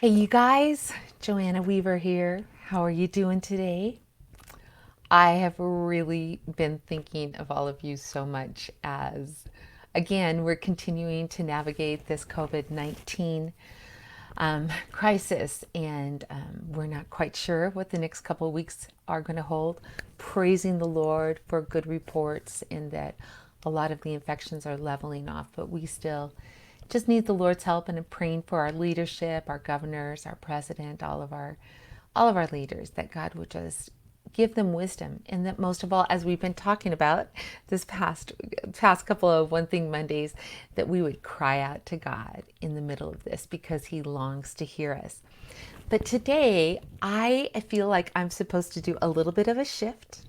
Hey, you guys, Joanna Weaver here. How are you doing today? I have really been thinking of all of you so much as, again, we're continuing to navigate this COVID 19 crisis, and we're not quite sure what the next couple of weeks are going to hold. Praising the Lord for good reports in that a lot of the infections are leveling off, but we still just need the Lord's help, and I'm praying for our leadership, our governors, our president, all of our leaders, that God would just give them wisdom, and that most of all, as we've been talking about this past couple of One Thing Mondays, that we would cry out to God in the middle of this because He longs to hear us. But today, I feel like I'm supposed to do a little bit of a shift,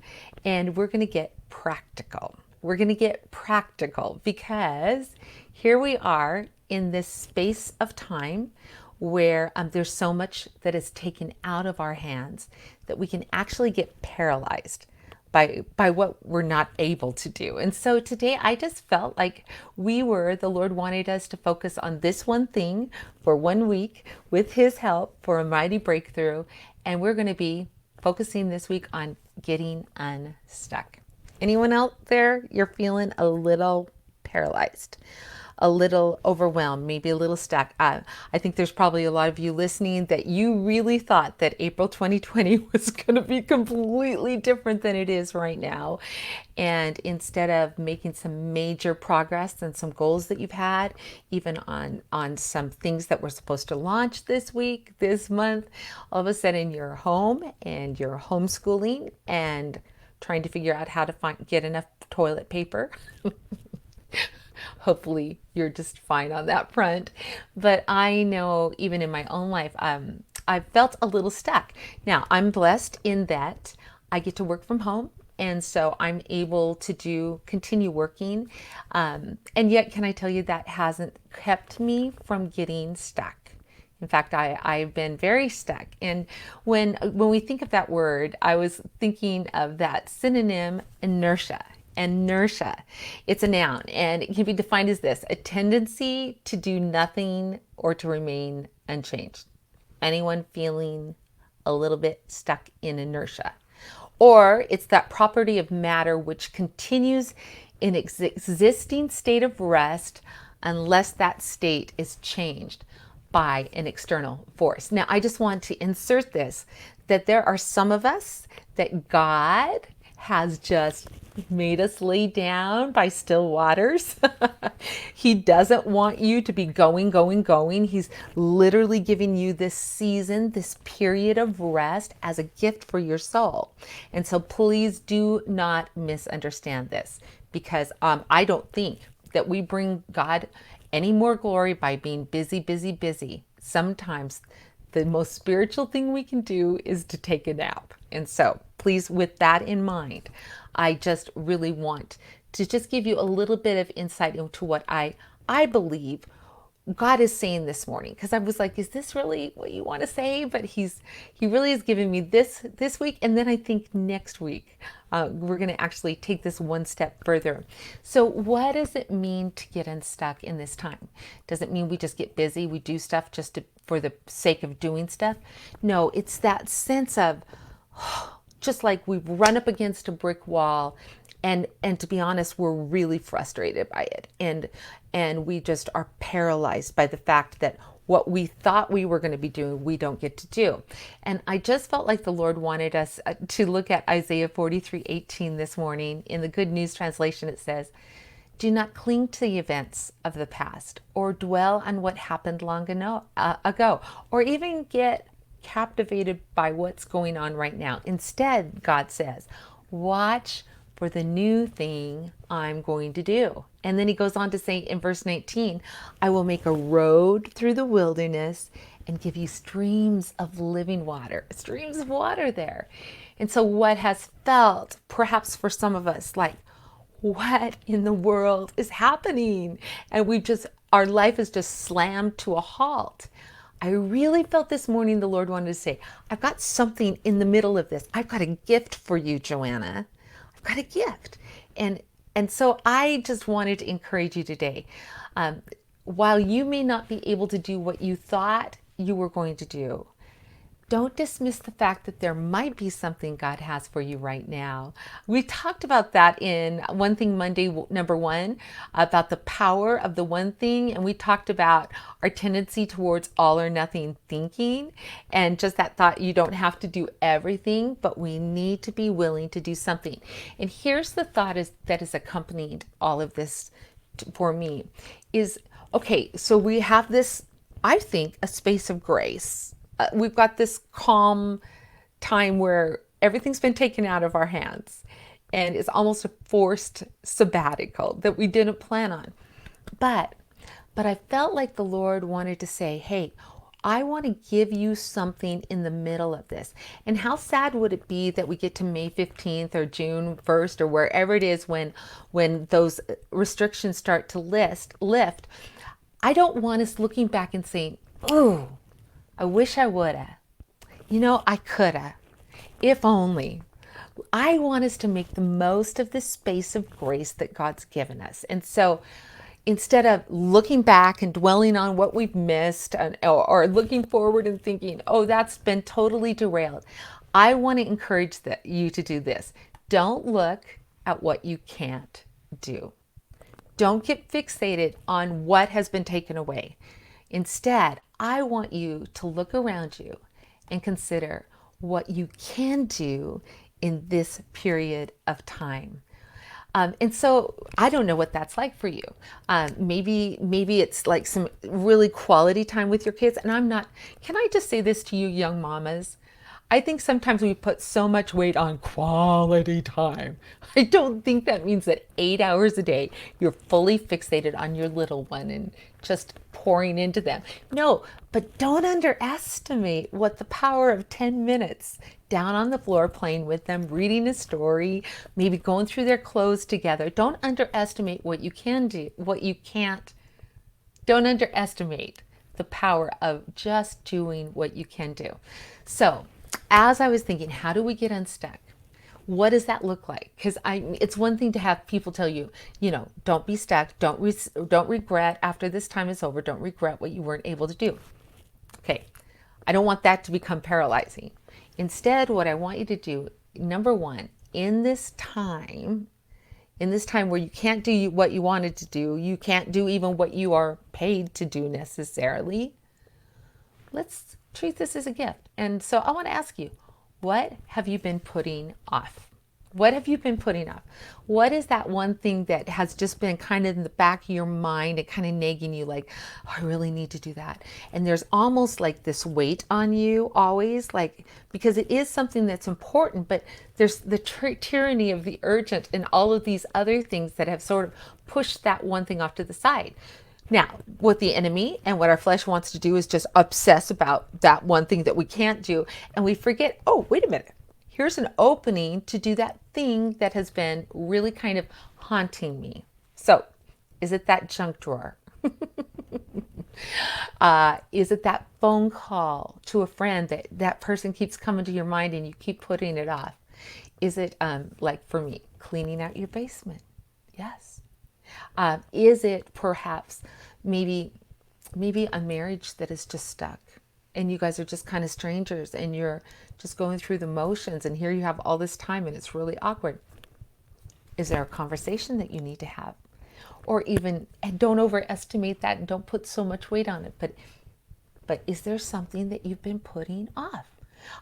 and we're going to get practical. We're going to get practical because here we are in this space of time where there's so much that is taken out of our hands that we can actually get paralyzed by what we're not able to do. And so today I just felt like the Lord wanted us to focus on this one thing for 1 week with His help for a mighty breakthrough. And we're going to be focusing this week on getting unstuck. Anyone out there, you're feeling a little paralyzed, a little overwhelmed, maybe a little stuck? I think there's probably a lot of you listening that you really thought that April 2020 was going to be completely different than it is right now. And instead of making some major progress and some goals that you've had, even on some things that were supposed to launch this week, this month, all of a sudden you're home and you're homeschooling and trying to figure out how to get enough toilet paper. Hopefully you're just fine on that front. But I know even in my own life, I've felt a little stuck. Now, I'm blessed in that I get to work from home. And so I'm able to continue working. And yet, can I tell you, that hasn't kept me from getting stuck. In fact, I've been very stuck. And when we think of that word, I was thinking of that synonym, inertia. Inertia. It's a noun, and it can be defined as this: a tendency to do nothing or to remain unchanged. Anyone feeling a little bit stuck in inertia? Or it's that property of matter which continues in existing state of rest unless that state is changed by an external force. Now, I just want to insert this, that there are some of us that God has just made us lay down by still waters. He doesn't want you to be going, going, going. He's literally giving you this season, this period of rest as a gift for your soul. And so please do not misunderstand this, because I don't think that we bring God any more glory by being busy, busy, busy. Sometimes the most spiritual thing we can do is to take a nap. And so please, with that in mind, I just really want to just give you a little bit of insight into what I believe God is saying this morning, because I was like, is this really what you want to say? But he really is giving me this week, and then I think next week we're going to actually take this one step further. So what does it mean to get unstuck in this time? Does it mean we just get busy, we do stuff for the sake of doing stuff? No, it's that sense of just like we've run up against a brick wall, and to be honest, we're really frustrated by it, and we just are paralyzed by the fact that what we thought we were going to be doing, we don't get to do. And I just felt like the Lord wanted us to look at Isaiah 43:18 this morning. In the Good News translation, it says, "Do not cling to the events of the past or dwell on what happened long ago, or even get captivated by what's going on right now. Instead," God says, "watch for the new thing I'm going to do." And then he goes on to say in verse 19, "I will make a road through the wilderness and give you streams of living water." Streams of water there. And so what has felt, perhaps for some of us, like, what in the world is happening? And our life is just slammed to a halt. I really felt this morning the Lord wanted to say, I've got something in the middle of this. I've got a gift for you, Joanna. I've got a gift. And so I just wanted to encourage you today. While you may not be able to do what you thought you were going to do. Don't dismiss the fact that there might be something God has for you right now. We talked about that in One Thing Monday, number 1, about the power of the one thing. And we talked about our tendency towards all or nothing thinking, and just that thought you don't have to do everything, but we need to be willing to do something. And here's the thought that has accompanied all of this for me is, okay, so we have this, I think, a space of grace. We've got this calm time where everything's been taken out of our hands, and it's almost a forced sabbatical that we didn't plan on. But I felt like the Lord wanted to say, hey, I want to give you something in the middle of this. And how sad would it be that we get to May 15th or June 1st or wherever it is when those restrictions start to lift. I don't want us looking back and saying, oh, I wish I woulda. I coulda. If only. I want us to make the most of the space of grace that God's given us. And so instead of looking back and dwelling on what we've missed, or looking forward and thinking, oh, that's been totally derailed, I want to encourage you to do this. Don't look at what you can't do. Don't get fixated on what has been taken away. Instead, I want you to look around you and consider what you can do in this period of time. And so I don't know what that's like for you. Maybe it's like some really quality time with your kids. And can I just say this to you young mamas? I think sometimes we put so much weight on quality time. I don't think that means that 8 hours a day you're fully fixated on your little one and just pouring into them. No, but don't underestimate what the power of 10 minutes down on the floor playing with them, reading a story, maybe going through their clothes together. Don't underestimate what you can do, what you can't. Don't underestimate the power of just doing what you can do. So, as I was thinking, how do we get unstuck? What does that look like? Because it's one thing to have people tell you, don't be stuck. Don't regret after this time is over. Don't regret what you weren't able to do. Okay, I don't want that to become paralyzing. Instead, what I want you to do, number 1, in this time where you can't do what you wanted to do, you can't do even what you are paid to do necessarily, let's treat this as a gift. And so I want to ask you, what have you been putting off? What have you been putting off? What is that one thing that has just been kind of in the back of your mind and kind of nagging you like, oh, I really need to do that. And there's almost like this weight on you always, like, because it is something that's important, but there's the tyranny of the urgent and all of these other things that have sort of pushed that one thing off to the side. Now, what the enemy and what our flesh wants to do is just obsess about that one thing that we can't do. And we forget, oh, wait a minute. Here's an opening to do that thing that has been really kind of haunting me. So, is it that junk drawer? Is it that phone call to a friend that person keeps coming to your mind and you keep putting it off? Is it, like for me, cleaning out your basement? Yes. Is it perhaps maybe a marriage that is just stuck and you guys are just kind of strangers and you're just going through the motions, and here you have all this time and it's really awkward? Is there a conversation that you need to have? Or even, and don't overestimate that and don't put so much weight on it, but is there something that you've been putting off?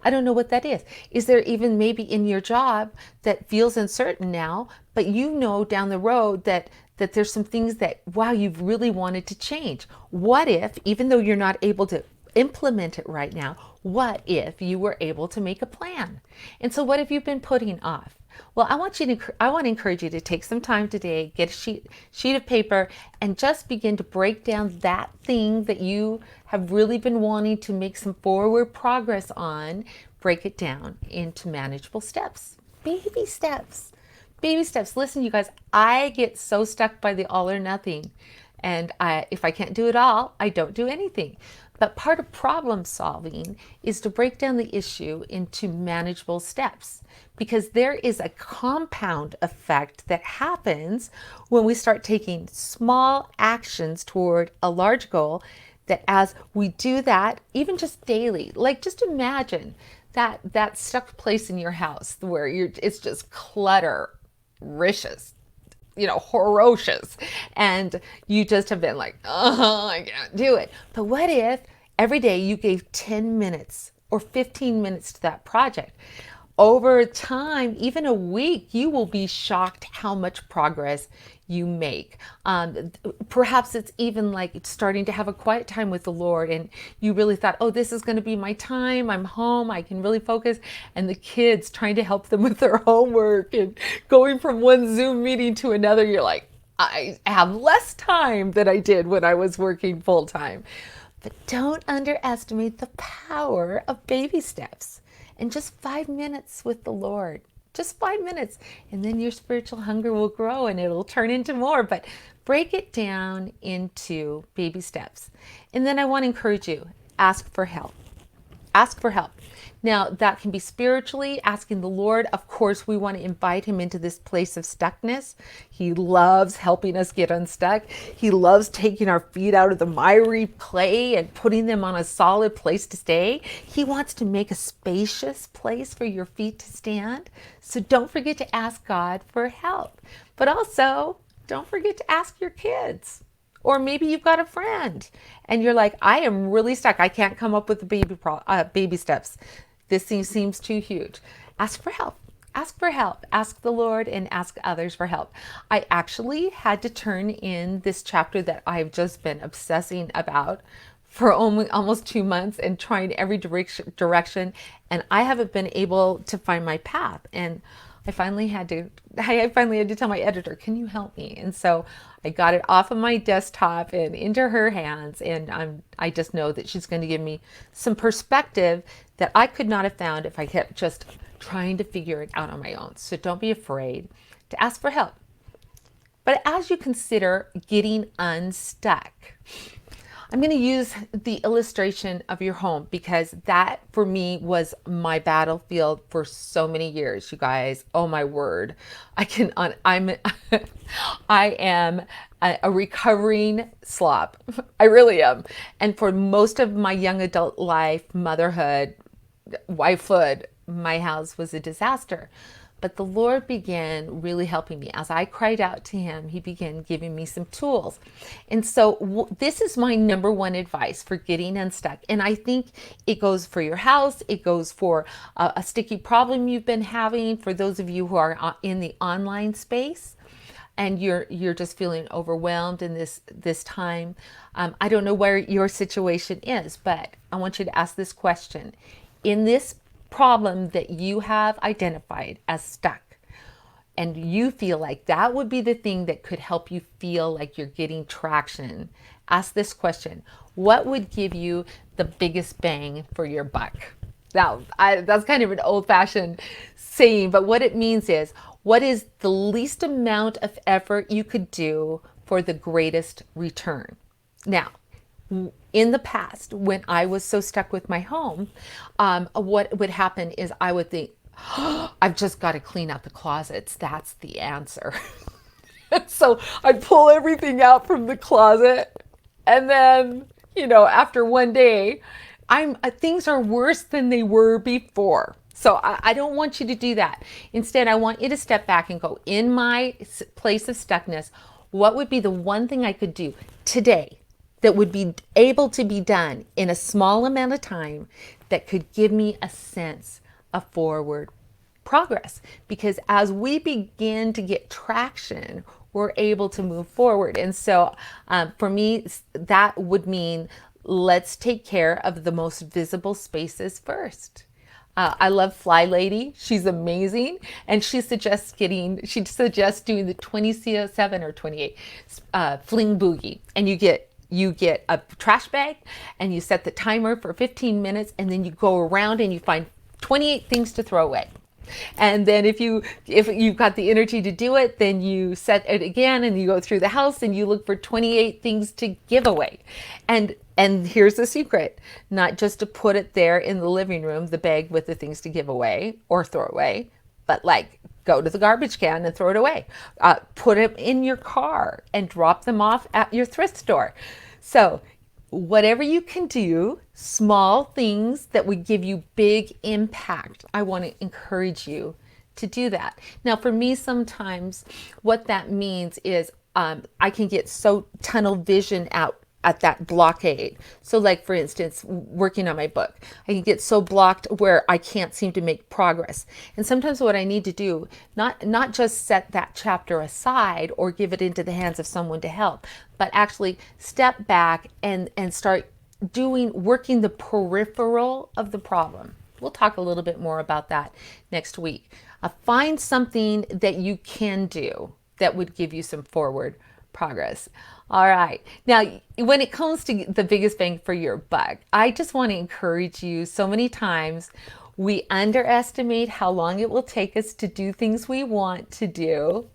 I don't know what that is. Is there even maybe in your job that feels uncertain now, but down the road that there's some things that, wow, you've really wanted to change? What if, even though you're not able to implement it right now, what if you were able to make a plan? And so what have you been putting off? Well, I want to encourage you to take some time today, get a sheet of paper, and just begin to break down that thing that you have really been wanting to make some forward progress on. Break it down into manageable steps, baby steps. Baby steps. Listen, you guys, I get so stuck by the all or nothing. And if I can't do it all, I don't do anything. But part of problem solving is to break down the issue into manageable steps, because there is a compound effect that happens when we start taking small actions toward a large goal that as we do that, even just daily, like just imagine that stuck place in your house where it's just clutter, ricious, ferocious, and you just have been like, oh, I can't do it. But what if every day you gave 10 minutes or 15 minutes to that project? Over time, even a week, you will be shocked how much progress you make. Perhaps it's even like starting to have a quiet time with the Lord, and you really thought, oh, this is going to be my time. I'm home. I can really focus. And the kids trying to help them with their homework and going from one Zoom meeting to another, you're like, I have less time than I did when I was working full time. But don't underestimate the power of baby steps and just 5 minutes with the Lord. Just 5 minutes. And then your spiritual hunger will grow and it'll turn into more. But break it down into baby steps. And then I want to encourage you, ask for help. Ask for help. Now, that can be spiritually, asking the Lord. Of course, we want to invite him into this place of stuckness. He loves helping us get unstuck. He loves taking our feet out of the miry clay and putting them on a solid place to stay. He wants to make a spacious place for your feet to stand. So don't forget to ask God for help. But also, don't forget to ask your kids. Or maybe you've got a friend and you're like, I am really stuck. I can't come up with the baby steps. This thing seems too huge. Ask for help. Ask for help. Ask the Lord and ask others for help. I actually had to turn in this chapter that I've just been obsessing about for almost 2 months and trying every direction. And I haven't been able to find my path. And I finally had to tell my editor, can you help me? And so I got it off of my desktop and into her hands. And I just know that she's going to give me some perspective that I could not have found if I kept just trying to figure it out on my own. So don't be afraid to ask for help. But as you consider getting unstuck, I'm going to use the illustration of your home because that for me was my battlefield for so many years, you guys. Oh my word. I am a recovering slob. I really am. And for most of my young adult life, motherhood, wifehood, my house was a disaster. But the Lord began really helping me. As I cried out to him, he began giving me some tools. And so this is my number one advice for getting unstuck. And I think it goes for your house. It goes for a sticky problem you've been having. For those of you who are in the online space and you're just feeling overwhelmed in this time. I don't know where your situation is, but I want you to ask this question. In this problem that you have identified as stuck, and you feel like that would be the thing that could help you feel like you're getting traction, ask this question. What would give you the biggest bang for your buck? Now, that's kind of an old-fashioned saying, but what it means is, what is the least amount of effort you could do for the greatest return? Now, in the past, when I was so stuck with my home, what would happen is I would think, oh, I've just got to clean out the closets. That's the answer. So I'd pull everything out from the closet. And then, after one day, things are worse than they were before. So I don't want you to do that. Instead, I want you to step back and go, in my place of stuckness, what would be the one thing I could do today that would be able to be done in a small amount of time that could give me a sense of forward progress? Because as we begin to get traction, we're able to move forward. And so for me, that would mean let's take care of the most visible spaces first. I love Fly Lady. She's amazing. And she suggests doing the 27 or 28 fling boogie. And you get a trash bag and you set the timer for 15 minutes and then you go around and you find 28 things to throw away. And then if you've got the energy to do it, then you set it again and you go through the house and you look for 28 things to give away. And here's the secret, not just to put it there in the living room, the bag with the things to give away or throw away, but like go to the garbage can and throw it away. Put them in your car and drop them off at your thrift store. So whatever you can do, small things that would give you big impact, I want to encourage you to do that. Now, for me, sometimes what that means is I can get so tunnel vision out at that blockade. So like for instance, working on my book, I can get so blocked where I can't seem to make progress. And sometimes what I need to do, not just set that chapter aside or give it into the hands of someone to help, but actually step back and start working the peripheral of the problem. We'll talk a little bit more about that next week. Find something that you can do that would give you some forward progress. All right. Now, when it comes to the biggest bang for your buck, I just want to encourage you. So many times we underestimate how long it will take us to do things we want to do,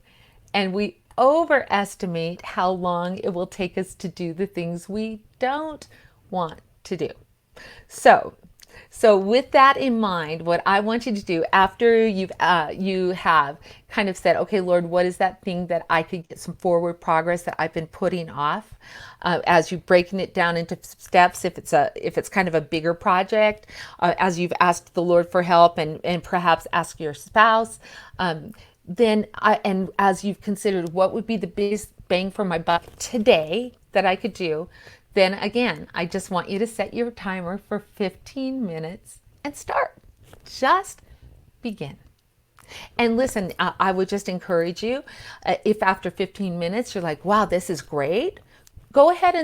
and we overestimate how long it will take us to do the things we don't want to do. So with that in mind, what I want you to do after you have kind of said, okay, Lord, what is that thing that I could get some forward progress that I've been putting off? As you're breaking it down into steps, if it's kind of a bigger project, as you've asked the Lord for help and perhaps ask your spouse, and as you've considered what would be the biggest bang for my buck today that I could do, then again, I just want you to set your timer for 15 minutes and start. Just begin. And listen, I would just encourage you, if after 15 minutes you're like, wow, this is great, go ahead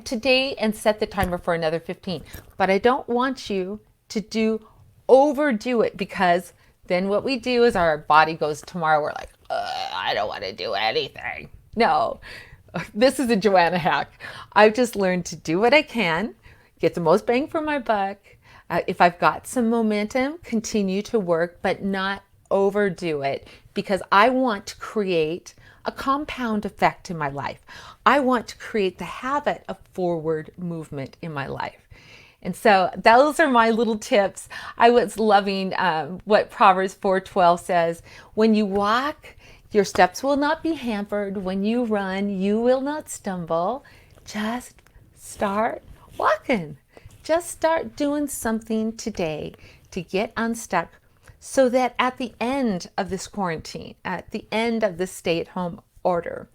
today and set the timer for another 15. But I don't want you to overdo it, because then what we do is our body goes tomorrow, we're like, I don't want to do anything. No. This is a Joanna hack. I've just learned to do what I can, get the most bang for my buck. If I've got some momentum, continue to work, but not overdo it, because I want to create a compound effect in my life. I want to create the habit of forward movement in my life. And so those are my little tips. I was loving what Proverbs 4:12 says, when you walk, your steps will not be hampered. When you run, you will not stumble. Just start walking. Just start doing something today to get unstuck, so that at the end of this quarantine, at the end of this stay-at-home order,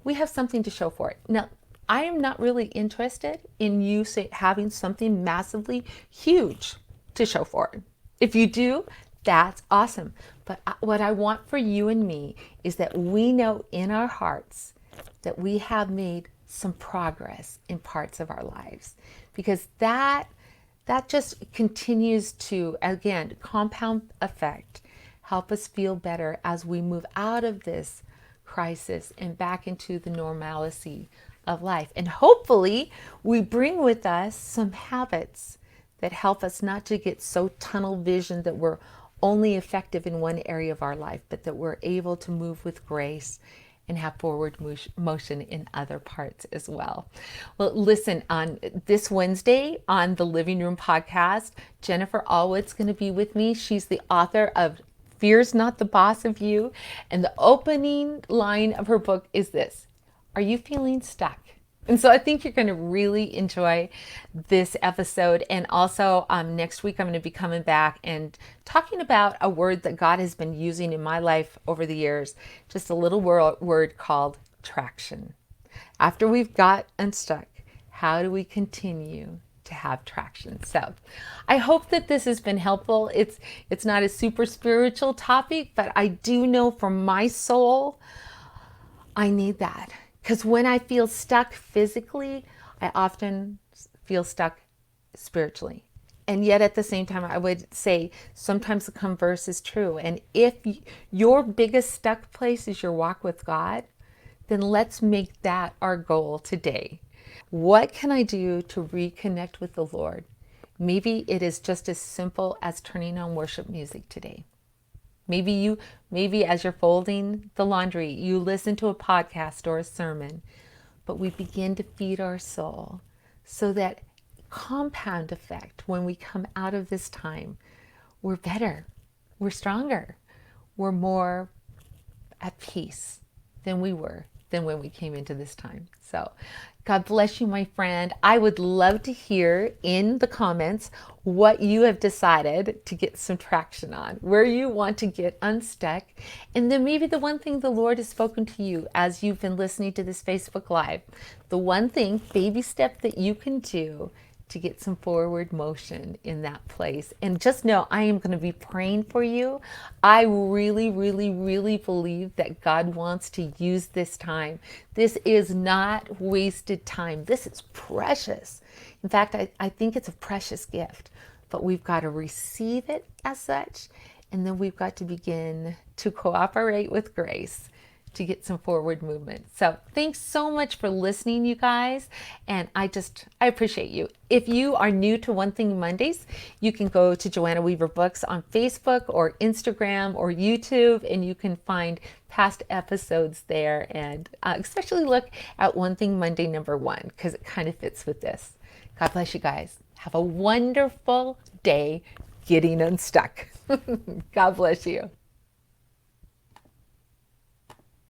we have something to show for it. Now, I am not really interested in you having something massively huge to show for it. If you do, that's awesome. But what I want for you and me is that we know in our hearts that we have made some progress in parts of our lives, because that just continues to, again, compound effect, help us feel better as we move out of this crisis and back into the normalcy of life. And hopefully we bring with us some habits that help us not to get so tunnel vision that we're only effective in one area of our life, but that we're able to move with grace and have forward motion in other parts as well. Well, listen, on this Wednesday on the Living Room podcast, Jennifer Allwood's going to be with me. She's the author of Fear's Not the Boss of You. And the opening line of her book is this: are you feeling stuck? And so I think you're going to really enjoy this episode. And also next week, I'm going to be coming back and talking about a word that God has been using in my life over the years, just a little word called traction. After we've got unstuck, how do we continue to have traction? So I hope that this has been helpful. It's not a super spiritual topic, but I do know from my soul, I need that. Because when I feel stuck physically, I often feel stuck spiritually. And yet at the same time, I would say sometimes the converse is true. And if your biggest stuck place is your walk with God, then let's make that our goal today. What can I do to reconnect with the Lord? Maybe it is just as simple as turning on worship music today. Maybe as you're folding the laundry, you listen to a podcast or a sermon, but we begin to feed our soul, so that compound effect, when we come out of this time, we're better, we're stronger, we're more at peace than when we came into this time. So God bless you, my friend. I would love to hear in the comments what you have decided to get some traction on, where you want to get unstuck, and then maybe the one thing the Lord has spoken to you as you've been listening to this Facebook Live. The one thing, baby step that you can do to get some forward motion in that place. And just know I am going to be praying for you. I really, really, really believe that God wants to use this time. This is not wasted time. This is precious. In fact, I think it's a precious gift, but we've got to receive it as such. And then we've got to begin to cooperate with grace to get some forward movement. So thanks so much for listening, you guys. And I appreciate you. If you are new to One Thing Mondays, you can go to Joanna Weaver Books on Facebook or Instagram or YouTube, and you can find past episodes there. And especially look at One Thing Monday #1, because it kind of fits with this. God bless you guys. Have a wonderful day getting unstuck. God bless you.